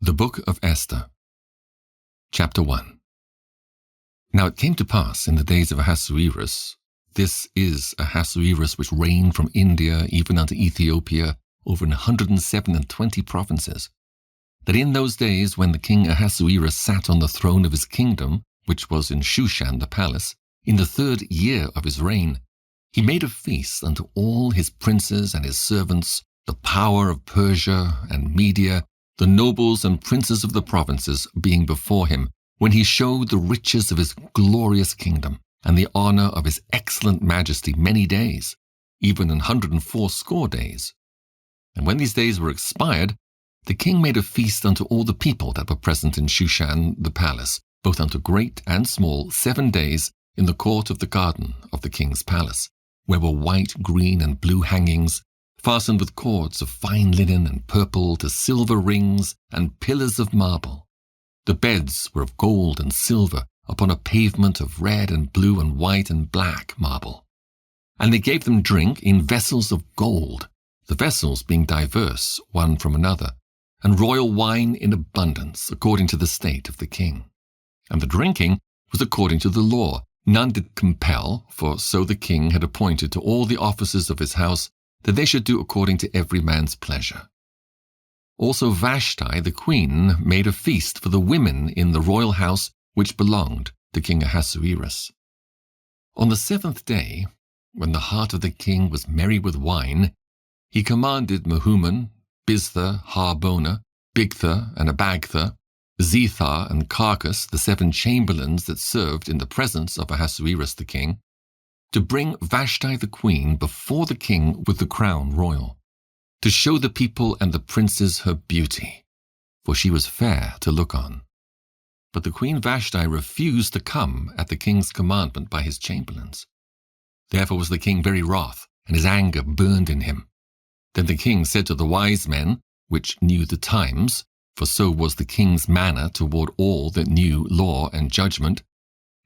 The Book of Esther. Chapter 1. Now it came to pass in the days of Ahasuerus, this is Ahasuerus which reigned from India even unto Ethiopia over 127 provinces, that in those days when the king Ahasuerus sat on the throne of his kingdom, which was in Shushan the palace, in the 3rd year of his reign, he made a feast unto all his princes and his servants, the power of Persia and Media, the nobles and princes of the provinces being before him, when he showed the riches of his glorious kingdom, and the honor of his excellent majesty many days, even 180 days. And when these days were expired, the king made a feast unto all the people that were present in Shushan the palace, both unto great and small, 7 days, in the court of the garden of the king's palace, where were white, green, and blue hangings, fastened with cords of fine linen and purple to silver rings and pillars of marble. The beds were of gold and silver upon a pavement of red and blue and white and black marble. And they gave them drink in vessels of gold, the vessels being diverse one from another, and royal wine in abundance according to the state of the king. And the drinking was according to the law. None did compel, for so the king had appointed to all the officers of his house that they should do according to every man's pleasure. Also Vashti the queen made a feast for the women in the royal house which belonged to King Ahasuerus. On the 7th day, when the heart of the king was merry with wine, he commanded Mehuman, Biztha, Harbona, Bigtha, and Abagtha, Zethar, and Carcass, the 7 chamberlains that served in the presence of Ahasuerus the king, to bring Vashti the queen before the king with the crown royal, to show the people and the princes her beauty, for she was fair to look on. But the queen Vashti refused to come at the king's commandment by his chamberlains. Therefore was the king very wroth, and his anger burned in him. Then the king said to the wise men, which knew the times, for so was the king's manner toward all that knew law and judgment,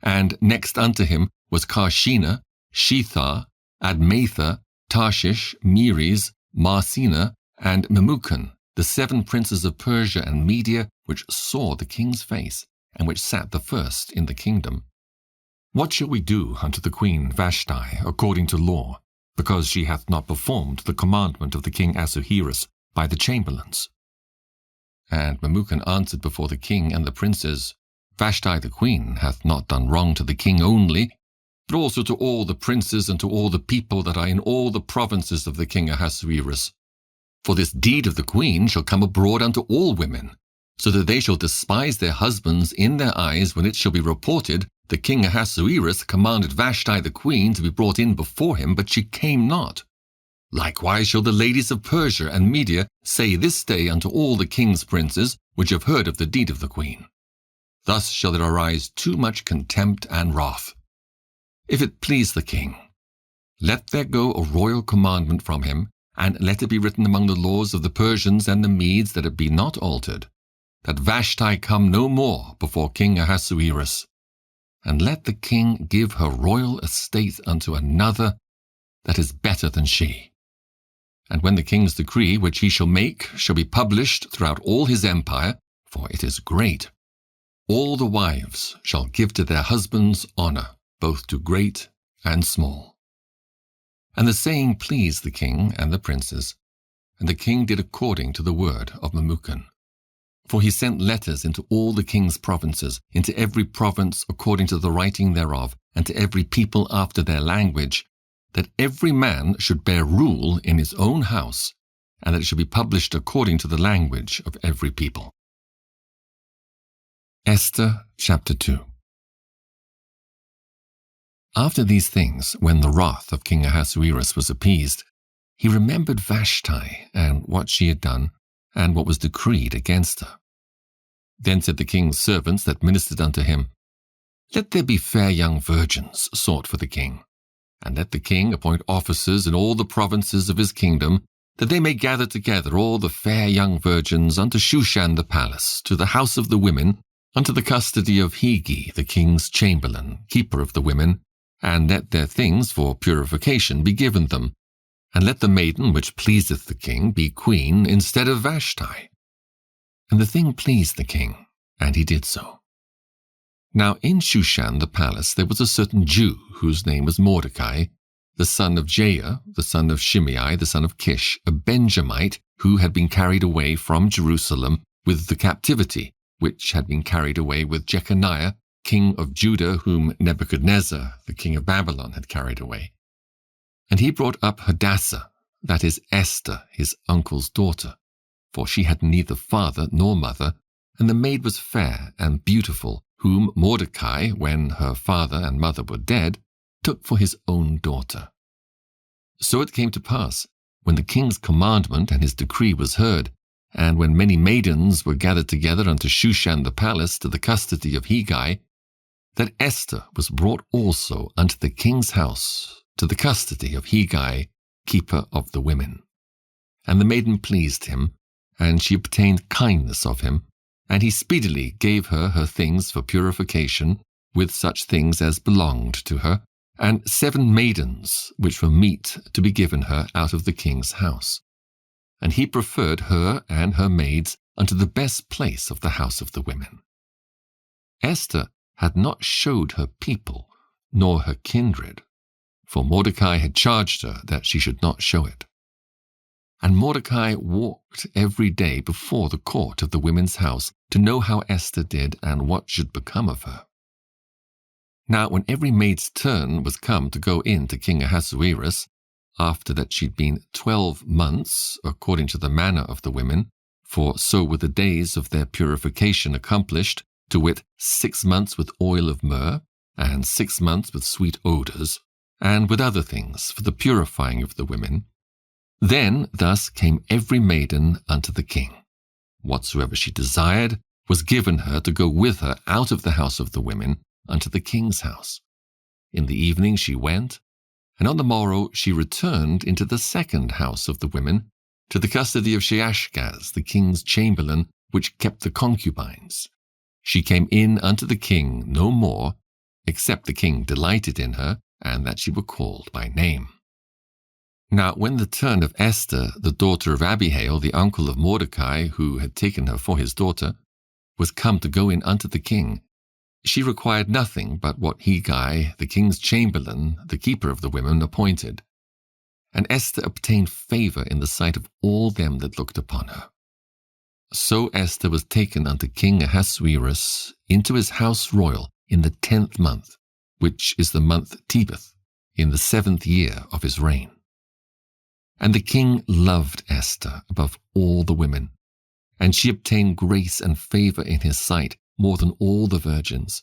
and next unto him was Karshena, Shethar, Admatha, Tarshish, Meres, Marsena, and Memucan, the 7 princes of Persia and Media, which saw the king's face, and which sat the first in the kingdom. What shall we do unto the queen Vashti according to law, because she hath not performed the commandment of the king Ahasuerus by the chamberlains? And Memucan answered before the king and the princes, Vashti the queen hath not done wrong to the king only, but also to all the princes and to all the people that are in all the provinces of the king Ahasuerus. For this deed of the queen shall come abroad unto all women, so that they shall despise their husbands in their eyes when it shall be reported, the king Ahasuerus commanded Vashti the queen to be brought in before him, but she came not. Likewise shall the ladies of Persia and Media say this day unto all the king's princes, which have heard of the deed of the queen. Thus shall there arise too much contempt and wrath. If it please the king, let there go a royal commandment from him, and let it be written among the laws of the Persians and the Medes that it be not altered, that Vashti come no more before King Ahasuerus. And let the king give her royal estate unto another that is better than she. And when the king's decree which he shall make shall be published throughout all his empire, for it is great, all the wives shall give to their husbands honor, both to great and small. And the saying pleased the king and the princes, and the king did according to the word of Memucan. For he sent letters into all the king's provinces, into every province according to the writing thereof, and to every people after their language, that every man should bear rule in his own house, and that it should be published according to the language of every people. Esther chapter 2. After these things, when the wrath of King Ahasuerus was appeased, he remembered Vashti and what she had done, and what was decreed against her. Then said the king's servants that ministered unto him, Let there be fair young virgins sought for the king, and let the king appoint officers in all the provinces of his kingdom, that they may gather together all the fair young virgins unto Shushan the palace, to the house of the women, unto the custody of Hegi the king's chamberlain, keeper of the women, and let their things for purification be given them, and let the maiden which pleaseth the king be queen instead of Vashti. And the thing pleased the king, and he did so. Now in Shushan the palace there was a certain Jew whose name was Mordecai, the son of Jair, the son of Shimei, the son of Kish, a Benjamite who had been carried away from Jerusalem with the captivity, which had been carried away with Jeconiah, king of Judah, whom Nebuchadnezzar, the king of Babylon, had carried away. And he brought up Hadassah, that is Esther, his uncle's daughter, for she had neither father nor mother, and the maid was fair and beautiful, whom Mordecai, when her father and mother were dead, took for his own daughter. So it came to pass, when the king's commandment and his decree was heard, and when many maidens were gathered together unto Shushan the palace to the custody of Hegai, that Esther was brought also unto the king's house to the custody of Hegai, keeper of the women. And the maiden pleased him, and she obtained kindness of him, and he speedily gave her her things for purification, with such things as belonged to her, and 7 maidens, which were meet to be given her out of the king's house. And he preferred her and her maids unto the best place of the house of the women. Esther had not showed her people, nor her kindred, for Mordecai had charged her that she should not show it. And Mordecai walked every day before the court of the women's house to know how Esther did and what should become of her. Now when every maid's turn was come to go in to King Ahasuerus, after that she'd been 12 months, according to the manner of the women, for so were the days of their purification accomplished, to wit 6 months with oil of myrrh, and 6 months with sweet odours, and with other things for the purifying of the women, then thus came every maiden unto the king. Whatsoever she desired was given her to go with her out of the house of the women unto the king's house. In the evening she went, and on the morrow she returned into the second house of the women, to the custody of Sheashgaz, the king's chamberlain, which kept the concubines. She came in unto the king no more, except the king delighted in her, and that she were called by name. Now when the turn of Esther, the daughter of Abihail, the uncle of Mordecai, who had taken her for his daughter, was come to go in unto the king, she required nothing but what Hegai, the king's chamberlain, the keeper of the women, appointed. And Esther obtained favour in the sight of all them that looked upon her. So Esther was taken unto King Ahasuerus into his house royal in the 10th month, which is the month Tebeth, in the 7th year of his reign. And the king loved Esther above all the women, and she obtained grace and favour in his sight more than all the virgins,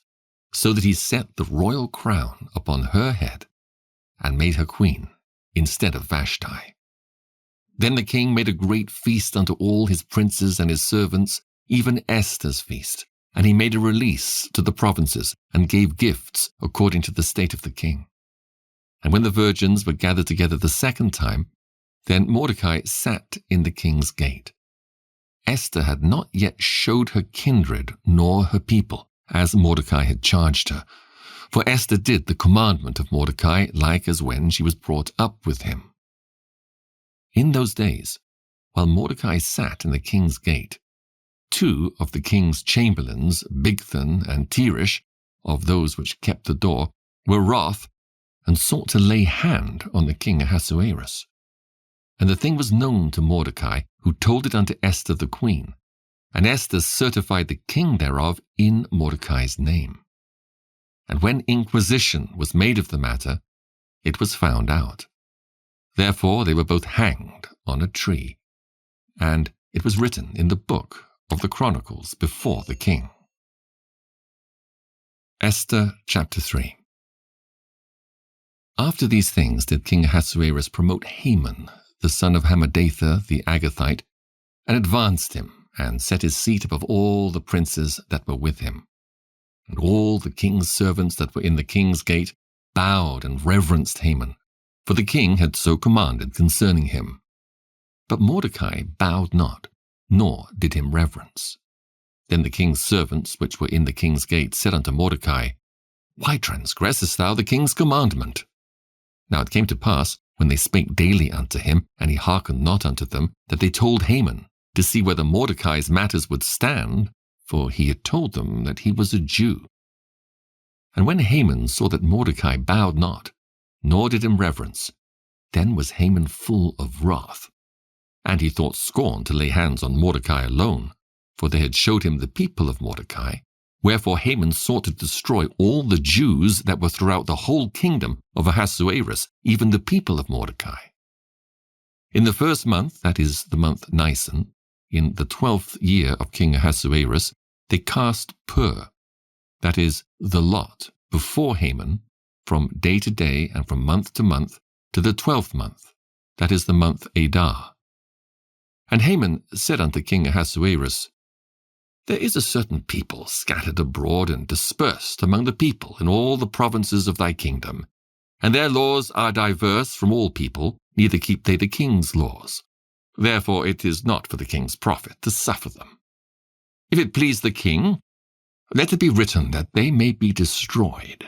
so that he set the royal crown upon her head, and made her queen instead of Vashti. Then the king made a great feast unto all his princes and his servants, even Esther's feast, and he made a release to the provinces, and gave gifts according to the state of the king. And when the virgins were gathered together the second time, then Mordecai sat in the king's gate. Esther had not yet showed her kindred nor her people, as Mordecai had charged her. For Esther did the commandment of Mordecai, like as when she was brought up with him. In those days, while Mordecai sat in the king's gate, 2 of the king's chamberlains, Bigthan and Teresh, of those which kept the door, were wroth, and sought to lay hand on the king Ahasuerus. And the thing was known to Mordecai, who told it unto Esther the queen, and Esther certified the king thereof in Mordecai's name. And when inquisition was made of the matter, it was found out. Therefore they were both hanged on a tree, and it was written in the book of the Chronicles before the king. Esther chapter 3. After these things did King Ahasuerus promote Haman, the son of Hammedatha the Agathite, and advanced him, and set his seat above all the princes that were with him. And all the king's servants that were in the king's gate bowed and reverenced Haman, for the king had so commanded concerning him. But Mordecai bowed not, nor did him reverence. Then the king's servants which were in the king's gate said unto Mordecai, Why transgressest thou the king's commandment? Now it came to pass, when they spake daily unto him, and he hearkened not unto them, that they told Haman, to see whether Mordecai's matters would stand, for he had told them that he was a Jew. And when Haman saw that Mordecai bowed not, nor did him reverence, then was Haman full of wrath. And he thought scorn to lay hands on Mordecai alone, for they had showed him the people of Mordecai. Wherefore Haman sought to destroy all the Jews that were throughout the whole kingdom of Ahasuerus, even the people of Mordecai. In the first month, that is the month Nisan, in the 12th year of King Ahasuerus, they cast pur, that is the lot, before Haman, from day to day and from month to month, to the 12th month, that is the month Adar. And Haman said unto King Ahasuerus, There is a certain people scattered abroad and dispersed among the people in all the provinces of thy kingdom, and their laws are diverse from all people, neither keep they the king's laws. Therefore it is not for the king's profit to suffer them. If it please the king, let it be written that they may be destroyed.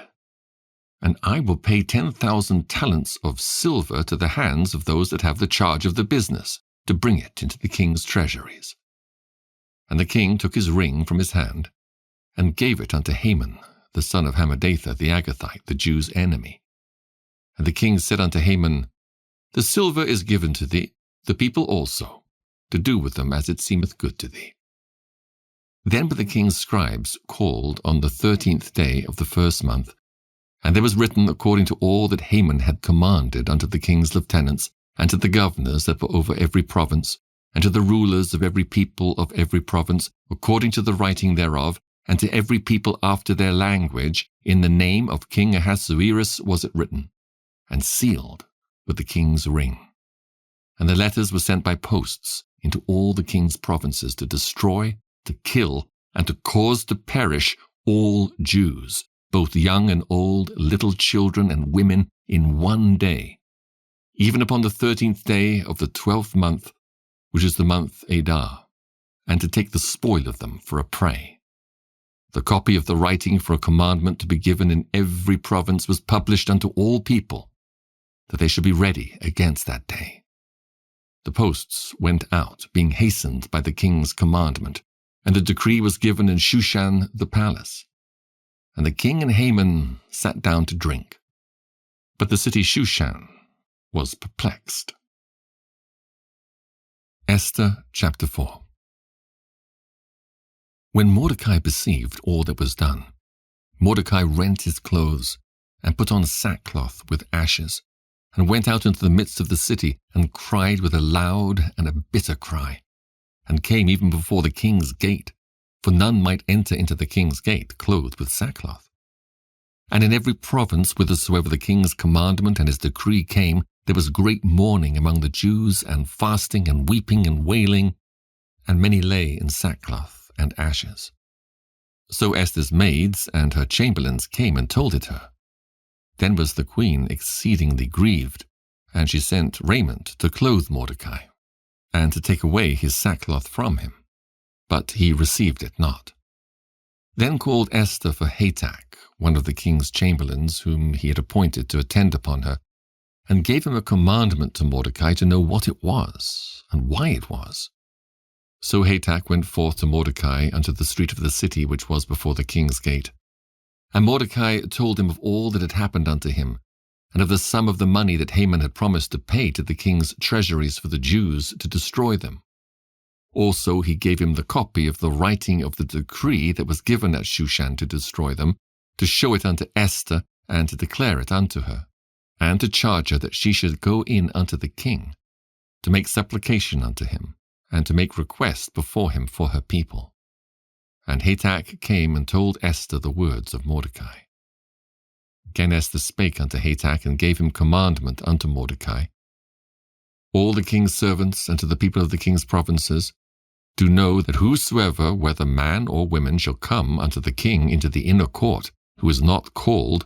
And I will pay 10,000 talents of silver to the hands of those that have the charge of the business, to bring it into the king's treasuries. And the king took his ring from his hand, and gave it unto Haman, the son of Hammedatha the Agathite, the Jews' enemy. And the king said unto Haman, The silver is given to thee, the people also, to do with them as it seemeth good to thee. Then were the king's scribes called on the 13th day of the first month, and there was written according to all that Haman had commanded unto the king's lieutenants, and to the governors that were over every province, and to the rulers of every people of every province, according to the writing thereof, and to every people after their language, in the name of King Ahasuerus was it written, and sealed with the king's ring. And the letters were sent by posts into all the king's provinces to destroy, to kill, and to cause to perish all Jews, both young and old, little children and women, in one day, even upon the 13th day of the 12th month, which is the month Adar, and to take the spoil of them for a prey. The copy of the writing for a commandment to be given in every province was published unto all people, that they should be ready against that day. The posts went out, being hastened by the king's commandment, and the decree was given in Shushan the palace. And the king and Haman sat down to drink. But the city Shushan was perplexed. Esther chapter 4. When Mordecai perceived all that was done, Mordecai rent his clothes, and put on sackcloth with ashes, and went out into the midst of the city, and cried with a loud and a bitter cry, and came even before the king's gate, for none might enter into the king's gate clothed with sackcloth. And in every province whithersoever the king's commandment and his decree came, there was great mourning among the Jews, and fasting, and weeping, and wailing, and many lay in sackcloth and ashes. So Esther's maids and her chamberlains came and told it her. Then was the queen exceedingly grieved, and she sent raiment to clothe Mordecai, and to take away his sackcloth from him. But he received it not. Then called Esther for Hatak, one of the king's chamberlains, whom he had appointed to attend upon her, and gave him a commandment to Mordecai to know what it was, and why it was. So Hatak went forth to Mordecai unto the street of the city which was before the king's gate. And Mordecai told him of all that had happened unto him, and of the sum of the money that Haman had promised to pay to the king's treasuries for the Jews to destroy them. Also he gave him the copy of the writing of the decree that was given at Shushan to destroy them, to show it unto Esther, and to declare it unto her, and to charge her that she should go in unto the king, to make supplication unto him, and to make request before him for her people. And Hatak came and told Esther the words of Mordecai. Again Esther spake unto Hatak, and gave him commandment unto Mordecai. All the king's servants and to the people of the king's provinces, do know that whosoever, whether man or woman, shall come unto the king into the inner court, who is not called,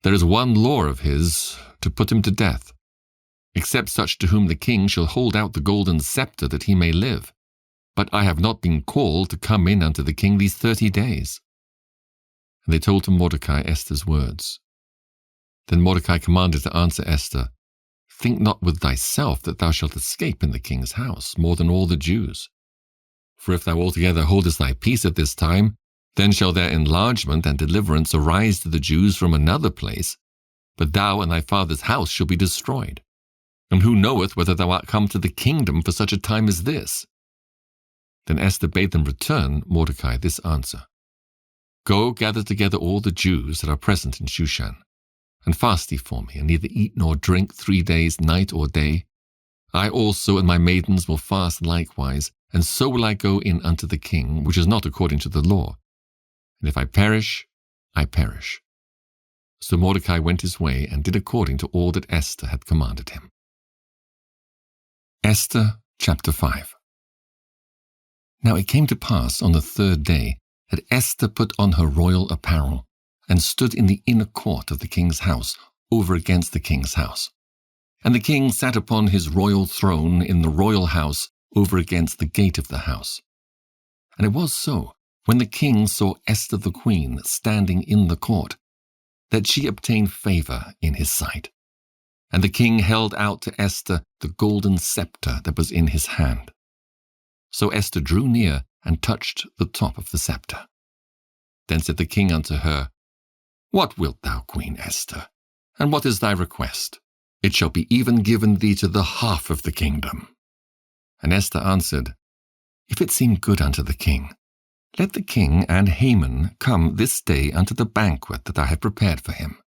there is one law of his, to put him to death, except such to whom the king shall hold out the golden scepter that he may live. But I have not been called to come in unto the king these 30 days. And they told to Mordecai Esther's words. Then Mordecai commanded to answer Esther, think not with thyself that thou shalt escape in the king's house more than all the Jews. For if thou altogether holdest thy peace at this time, then shall their enlargement and deliverance arise to the Jews from another place, but thou and thy father's house shall be destroyed. And who knoweth whether thou art come to the kingdom for such a time as this? Then Esther bade them return Mordecai this answer: Go, gather together all the Jews that are present in Shushan, and fast thee for me, and neither eat nor drink 3 days, night or day. I also and my maidens will fast likewise, and so will I go in unto the king, which is not according to the law. And if I perish, I perish. So Mordecai went his way, and did according to all that Esther had commanded him. Esther chapter 5. Now it came to pass on the 3rd day that Esther put on her royal apparel, and stood in the inner court of the king's house, over against the king's house. And the king sat upon his royal throne in the royal house, over against the gate of the house. And it was so, when the king saw Esther the queen standing in the court, that she obtained favor in his sight. And the king held out to Esther the golden scepter that was in his hand. So Esther drew near and touched the top of the scepter. Then said the king unto her, What wilt thou, Queen Esther? And what is thy request? It shall be even given thee to the half of the kingdom. And Esther answered, If it seem good unto the king, let the king and Haman come this day unto the banquet that I have prepared for him.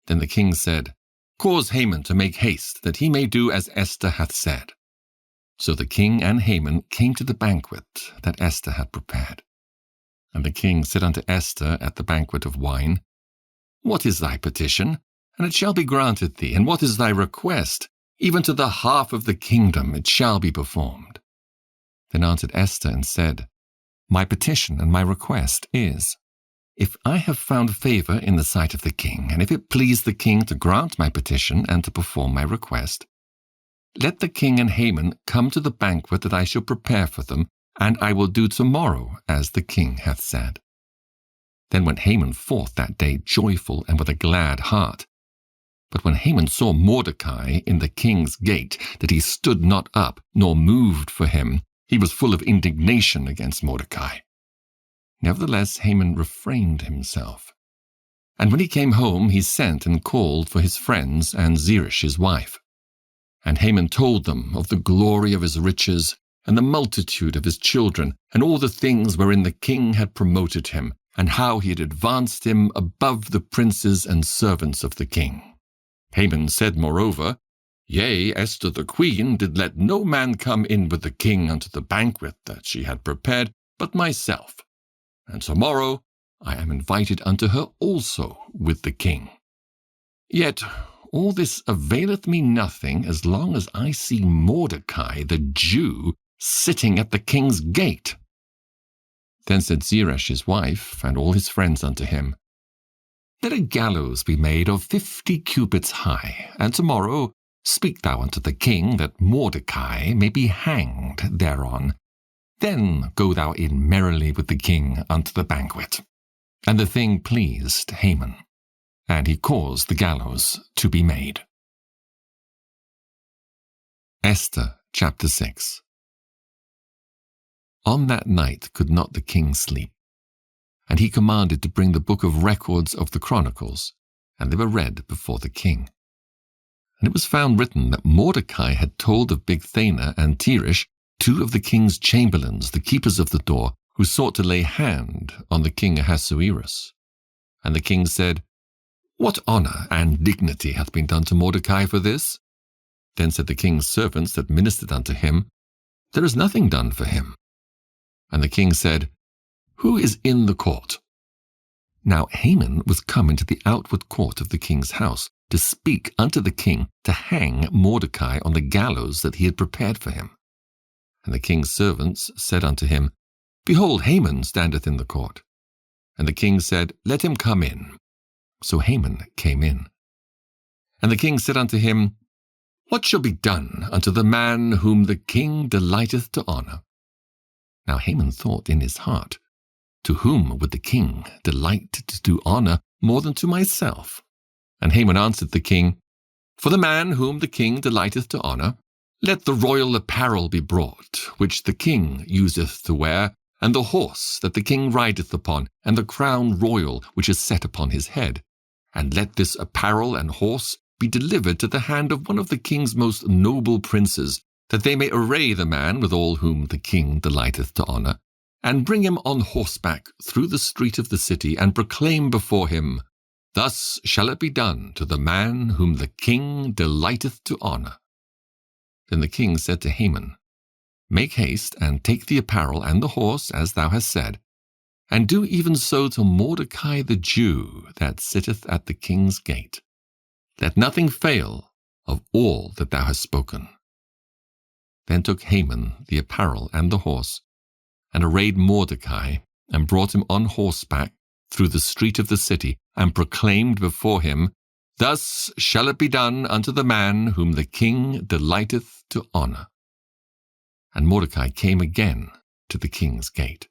Then the king said, Cause Haman to make haste, that he may do as Esther hath said. So the king and Haman came to the banquet that Esther had prepared. And the king said unto Esther at the banquet of wine, What is thy petition? And it shall be granted thee. And what is thy request? Even to the half of the kingdom it shall be performed. Then answered Esther and said, My petition and my request is, if I have found favor in the sight of the king, and if it please the king to grant my petition and to perform my request, let the king and Haman come to the banquet that I shall prepare for them, and I will do tomorrow as the king hath said. Then went Haman forth that day joyful and with a glad heart. But when Haman saw Mordecai in the king's gate, that he stood not up, nor moved for him, he was full of indignation against Mordecai. Nevertheless Haman refrained himself. And when he came home, he sent and called for his friends and Zeresh his wife. And Haman told them of the glory of his riches, and the multitude of his children, and all the things wherein the king had promoted him, and how he had advanced him above the princes and servants of the king. Haman said moreover, Yea, Esther the queen did let no man come in with the king unto the banquet that she had prepared, but myself. And tomorrow I am invited unto her also with the king. Yet all this availeth me nothing as long as I see Mordecai the Jew sitting at the king's gate. Then said Zeresh his wife and all his friends unto him, Let a gallows be made of 50 cubits high, and tomorrow speak thou unto the king that Mordecai may be hanged thereon. Then go thou in merrily with the king unto the banquet. And the thing pleased Haman, and he caused the gallows to be made. Esther chapter 6. On that night could not the king sleep, and he commanded to bring the book of records of the Chronicles, and they were read before the king. And it was found written that Mordecai had told of Bigthana and Teresh, 2 of the king's chamberlains, the keepers of the door, who sought to lay hand on the king Ahasuerus. And the king said, What honor and dignity hath been done to Mordecai for this? Then said the king's servants that ministered unto him, There is nothing done for him. And the king said, Who is in the court? Now Haman was come into the outward court of the king's house, to speak unto the king to hang Mordecai on the gallows that he had prepared for him. And the king's servants said unto him, Behold, Haman standeth in the court. And the king said, Let him come in. So Haman came in. And the king said unto him, What shall be done unto the man whom the king delighteth to honor? Now Haman thought in his heart, To whom would the king delight to do honor more than to myself? And Haman answered the king, For the man whom the king delighteth to honour, let the royal apparel be brought, which the king useth to wear, and the horse that the king rideth upon, and the crown royal which is set upon his head. And let this apparel and horse be delivered to the hand of one of the king's most noble princes, that they may array the man with all whom the king delighteth to honour, and bring him on horseback through the street of the city, and proclaim before him, Thus shall it be done to the man whom the king delighteth to honour. Then the king said to Haman, Make haste, and take the apparel and the horse, as thou hast said, and do even so to Mordecai the Jew that sitteth at the king's gate. Let nothing fail of all that thou hast spoken. Then took Haman the apparel and the horse, and arrayed Mordecai, and brought him on horseback through the street of the city, and proclaimed before him, Thus shall it be done unto the man whom the king delighteth to honour. And Mordecai came again to the king's gate.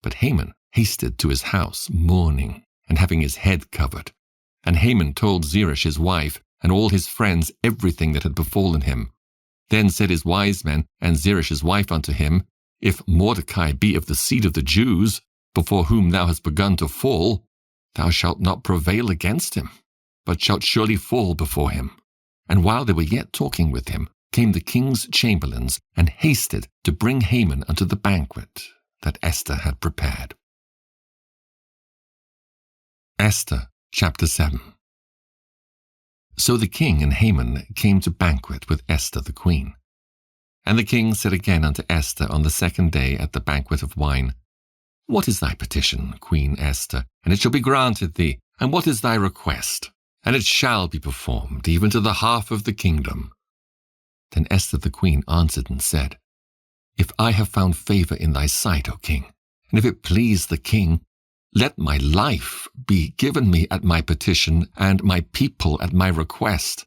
But Haman hasted to his house, mourning, and having his head covered. And Haman told Zeresh his wife, and all his friends, everything that had befallen him. Then said his wise men and Zeresh's wife unto him, If Mordecai be of the seed of the Jews, before whom thou hast begun to fall, thou shalt not prevail against him, but shalt surely fall before him. And while they were yet talking with him, came the king's chamberlains, and hasted to bring Haman unto the banquet that Esther had prepared. Esther chapter 7. So the king and Haman came to banquet with Esther the queen. And the king said again unto Esther on the second day at the banquet of wine, What is thy petition, Queen Esther? And it shall be granted thee. And what is thy request? And it shall be performed, even to the half of the kingdom. Then Esther the queen answered and said, If I have found favour in thy sight, O king, and if it please the king, let my life be given me at my petition, and my people at my request.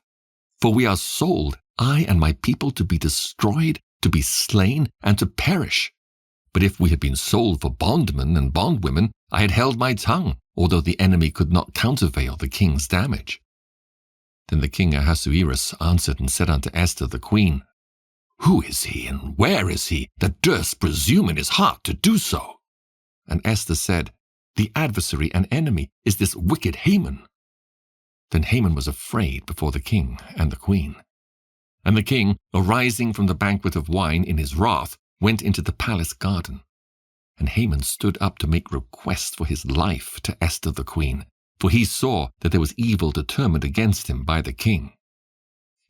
For we are sold, I and my people, to be destroyed, to be slain, and to perish. But if we had been sold for bondmen and bondwomen, I had held my tongue, although the enemy could not countervail the king's damage. Then the king Ahasuerus answered and said unto Esther the queen, Who is he, and where is he, that durst presume in his heart to do so? And Esther said, The adversary and enemy is this wicked Haman. Then Haman was afraid before the king and the queen. And the king, arising from the banquet of wine in his wrath, went into the palace garden. And Haman stood up to make request for his life to Esther the queen, for he saw that there was evil determined against him by the king.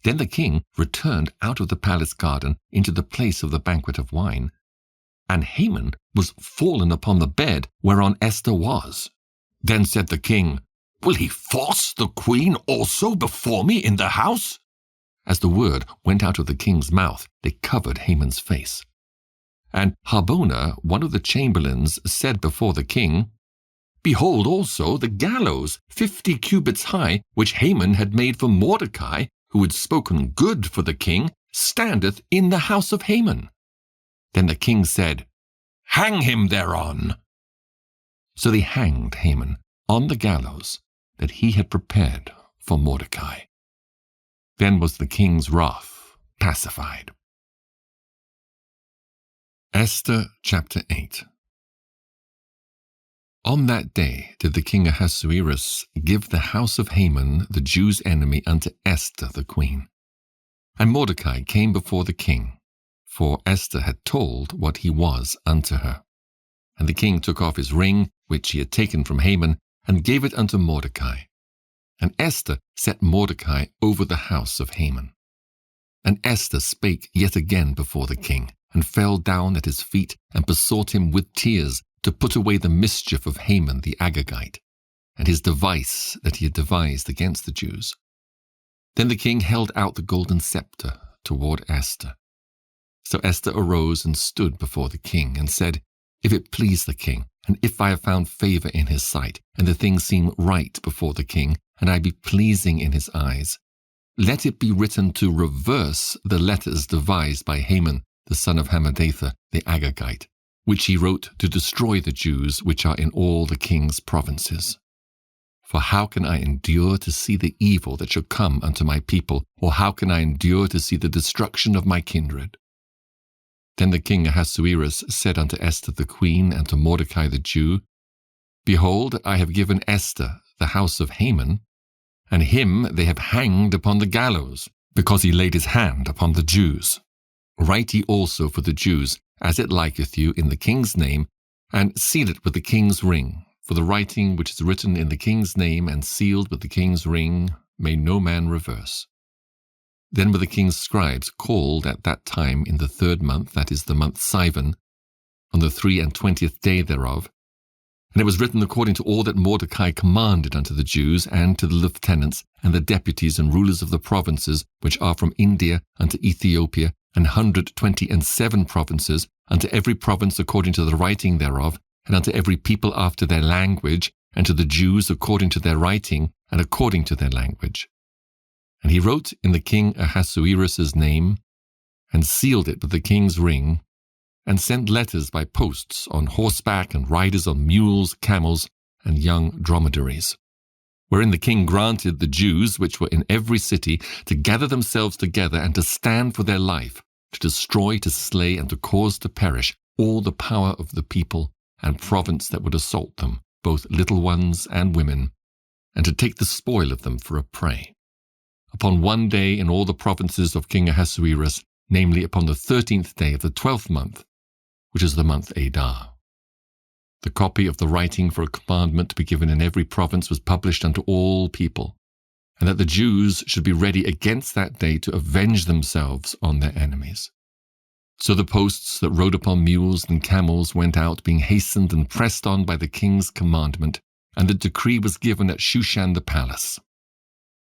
Then the king returned out of the palace garden into the place of the banquet of wine, and Haman was fallen upon the bed whereon Esther was. Then said the king, Will he force the queen also before me in the house? As the word went out of the king's mouth, they covered Haman's face. And Harbona, one of the chamberlains, said before the king, Behold also the gallows 50 cubits high, which Haman had made for Mordecai, who had spoken good for the king, standeth in the house of Haman. Then the king said, Hang him thereon. So they hanged Haman on the gallows that he had prepared for Mordecai. Then was the king's wrath pacified. Esther chapter 8. On that day did the king Ahasuerus give the house of Haman, the Jews' enemy, unto Esther the queen. And Mordecai came before the king, for Esther had told what he was unto her. And the king took off his ring, which he had taken from Haman, and gave it unto Mordecai. And Esther set Mordecai over the house of Haman. And Esther spake yet again before the king, and fell down at his feet, and besought him with tears to put away the mischief of Haman the Agagite, and his device that he had devised against the Jews. Then the king held out the golden scepter toward Esther. So Esther arose and stood before the king, and said, If it please the king, and if I have found favor in his sight, and the thing seem right before the king, and I be pleasing in his eyes, let it be written to reverse the letters devised by Haman, the son of Hammedatha the Agagite, which he wrote to destroy the Jews which are in all the king's provinces. For how can I endure to see the evil that shall come unto my people, or how can I endure to see the destruction of my kindred? Then the king Ahasuerus said unto Esther the queen and to Mordecai the Jew, Behold, I have given Esther the house of Haman, and him they have hanged upon the gallows, because he laid his hand upon the Jews. Write ye also for the Jews, as it liketh you, in the king's name, and seal it with the king's ring. For the writing which is written in the king's name and sealed with the king's ring may no man reverse. Then were the king's scribes called at that time in the 3rd month, that is the month Sivan, on the 23 day thereof. And it was written according to all that Mordecai commanded unto the Jews, and to the lieutenants, and the deputies and rulers of the provinces, which are from India unto Ethiopia, and 127 provinces, unto every province according to the writing thereof, and unto every people after their language, and to the Jews according to their writing, and according to their language. And he wrote in the king Ahasuerus' name, and sealed it with the king's ring, and sent letters by posts on horseback and riders on mules, camels, and young dromedaries, wherein the king granted the Jews which were in every city to gather themselves together and to stand for their life, to destroy, to slay, and to cause to perish all the power of the people and province that would assault them, both little ones and women, and to take the spoil of them for a prey. Upon one day in all the provinces of King Ahasuerus, namely upon the 13th day of the 12th month, which is the month Adar. The copy of the writing for a commandment to be given in every province was published unto all people, and that the Jews should be ready against that day to avenge themselves on their enemies. So the posts that rode upon mules and camels went out, being hastened and pressed on by the king's commandment, and the decree was given at Shushan the palace.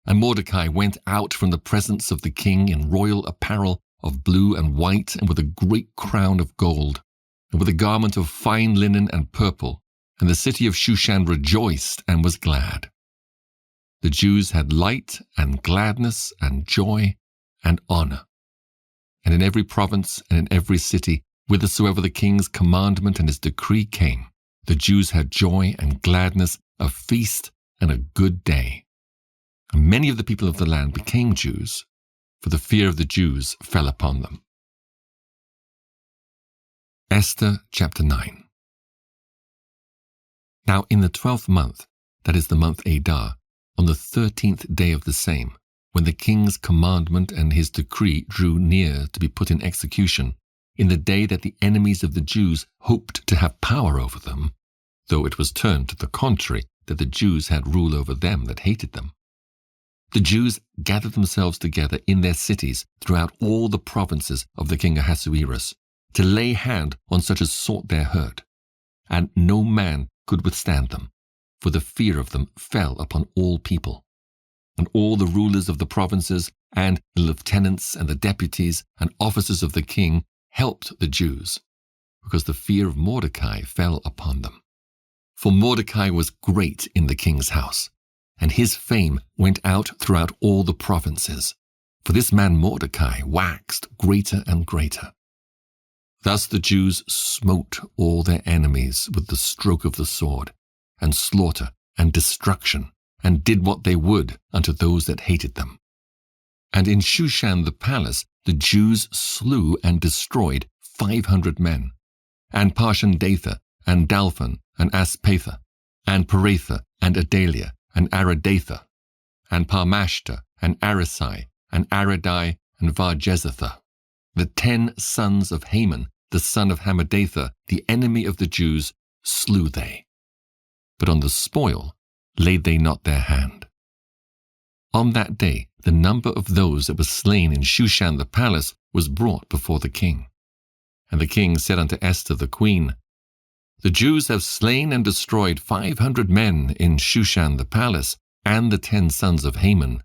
And Mordecai went out from the presence of the king in royal apparel of blue and white, and with a great crown of gold, and with a garment of fine linen and purple, and the city of Shushan rejoiced and was glad. The Jews had light and gladness and joy and honor. And in every province and in every city, whithersoever the king's commandment and his decree came, the Jews had joy and gladness, a feast and a good day. And many of the people of the land became Jews, for the fear of the Jews fell upon them. Esther chapter 9. Now in the 12th month, that is the month Adar, on the 13th day of the same, when the king's commandment and his decree drew near to be put in execution, in the day that the enemies of the Jews hoped to have power over them, though it was turned to the contrary, that the Jews had rule over them that hated them. The Jews gathered themselves together in their cities throughout all the provinces of the king Ahasuerus, to lay hand on such as sought their hurt, and no man could withstand them, for the fear of them fell upon all people. And all the rulers of the provinces, and the lieutenants and the deputies and officers of the king helped the Jews, because the fear of Mordecai fell upon them. For Mordecai was great in the king's house, and his fame went out throughout all the provinces, for this man Mordecai waxed greater and greater. Thus the Jews smote all their enemies with the stroke of the sword, and slaughter and destruction, and did what they would unto those that hated them. And in Shushan the palace the Jews slew and destroyed 500 men, and Parshandatha, and Dalphon, and Aspatha, and Paratha, and Adalia, and Aradatha, and Parmashta, and Arisai, and Aradai, and Varjezatha, the 10 sons of Haman, the son of Hammedatha, the enemy of the Jews, slew they. But on the spoil laid they not their hand. On that day the number of those that were slain in Shushan the palace was brought before the king. And the king said unto Esther the queen, The Jews have slain and destroyed 500 men in Shushan the palace, and the 10 sons of Haman.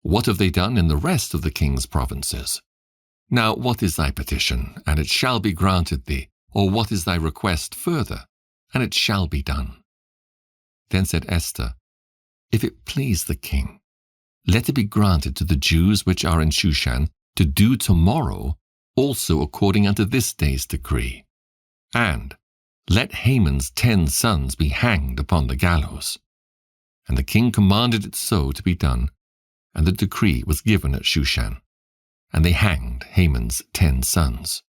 What have they done in the rest of the king's provinces? Now what is thy petition, and it shall be granted thee, or what is thy request further, and it shall be done? Then said Esther, If it please the king, let it be granted to the Jews which are in Shushan to do tomorrow also according unto this day's decree, and let Haman's 10 sons be hanged upon the gallows. And the king commanded it so to be done, and the decree was given at Shushan. And they hanged Haman's 10 sons.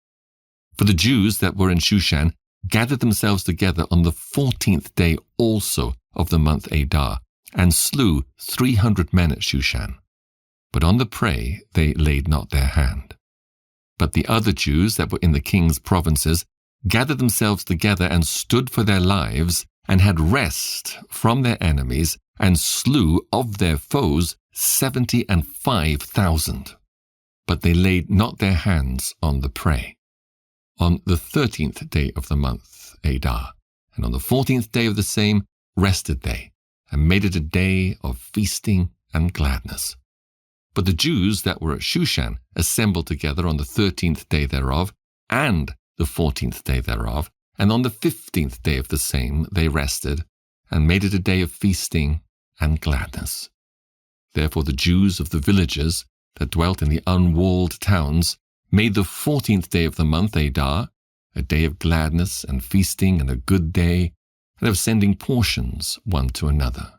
For the Jews that were in Shushan gathered themselves together on the 14th day also of the month Adar, and slew 300 men at Shushan. But on the prey they laid not their hand. But the other Jews that were in the king's provinces gathered themselves together and stood for their lives, and had rest from their enemies, and slew of their foes 75,000. But they laid not their hands on the prey. On the 13th day of the month Adar, and on the 14th day of the same, rested they, and made it a day of feasting and gladness. But the Jews that were at Shushan assembled together on the 13th day thereof, and the 14th day thereof, and on the 15th day of the same they rested, and made it a day of feasting and gladness. Therefore the Jews of the villages that dwelt in the unwalled towns made the 14th day of the month Adar a day of gladness and feasting and a good day, and of sending portions one to another.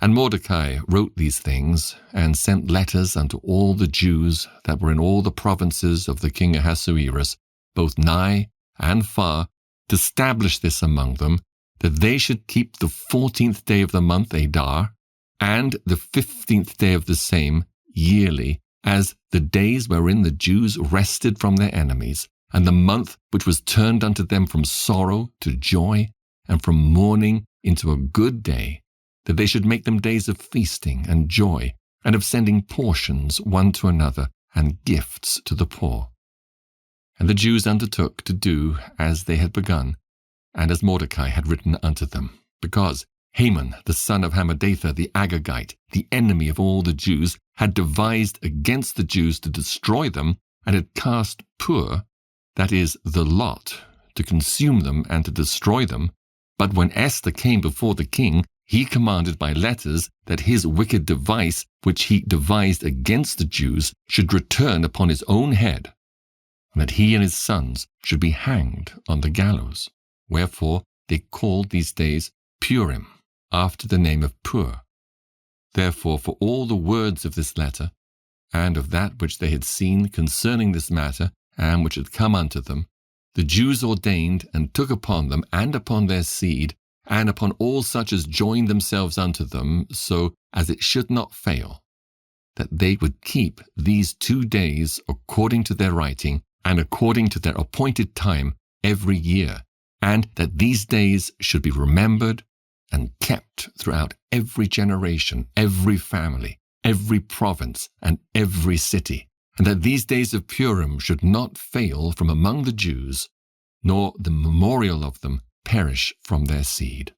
And Mordecai wrote these things, and sent letters unto all the Jews that were in all the provinces of the king Ahasuerus, both nigh and far, to establish this among them, that they should keep the 14th day of the month Adar, and the 15th day of the same, yearly, as the days wherein the Jews rested from their enemies, and the month which was turned unto them from sorrow to joy, and from mourning into a good day, that they should make them days of feasting and joy, and of sending portions one to another, and gifts to the poor. And the Jews undertook to do as they had begun, and as Mordecai had written unto them, because Haman, the son of Hammedatha the Agagite, the enemy of all the Jews, had devised against the Jews to destroy them, and had cast pur, that is, the lot, to consume them and to destroy them. But when Esther came before the king, he commanded by letters that his wicked device, which he devised against the Jews, should return upon his own head, and that he and his sons should be hanged on the gallows. Wherefore they called these days Purim, after the name of Pur. Therefore for all the words of this letter, and of that which they had seen concerning this matter, and which had come unto them, the Jews ordained and took upon them, and upon their seed, and upon all such as joined themselves unto them, so as it should not fail, that they would keep these 2 days according to their writing, and according to their appointed time every year, and that these days should be remembered and kept throughout every generation, every family, every province, and every city, and that these days of Purim should not fail from among the Jews, nor the memorial of them perish from their seed.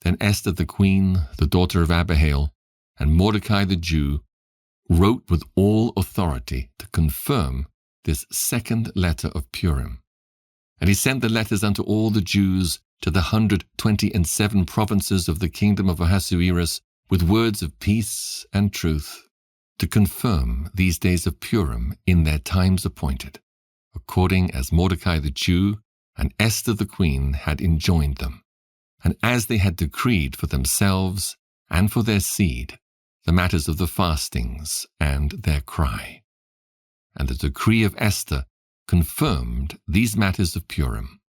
Then Esther the queen, the daughter of Abihail, and Mordecai the Jew, wrote with all authority to confirm this second letter of Purim. And he sent the letters unto all the Jews to the 127 provinces of the kingdom of Ahasuerus, with words of peace and truth, to confirm these days of Purim in their times appointed, according as Mordecai the Jew and Esther the queen had enjoined them, and as they had decreed for themselves and for their seed the matters of the fastings and their cry. And the decree of Esther confirmed these matters of Purim,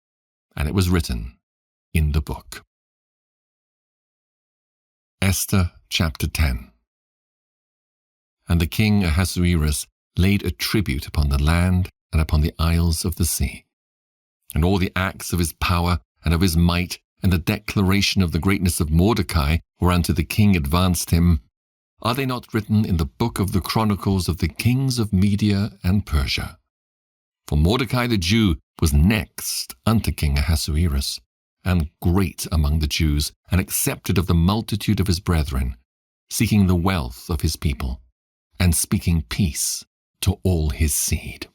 and it was written in the book. Esther chapter 10. And the king Ahasuerus laid a tribute upon the land and upon the isles of the sea. And all the acts of his power and of his might, and the declaration of the greatness of Mordecai, whereunto the king advanced him, are they not written in the book of the chronicles of the kings of Media and Persia? For Mordecai the Jew was next unto King Ahasuerus, and great among the Jews, and accepted of the multitude of his brethren, seeking the wealth of his people, and speaking peace to all his seed.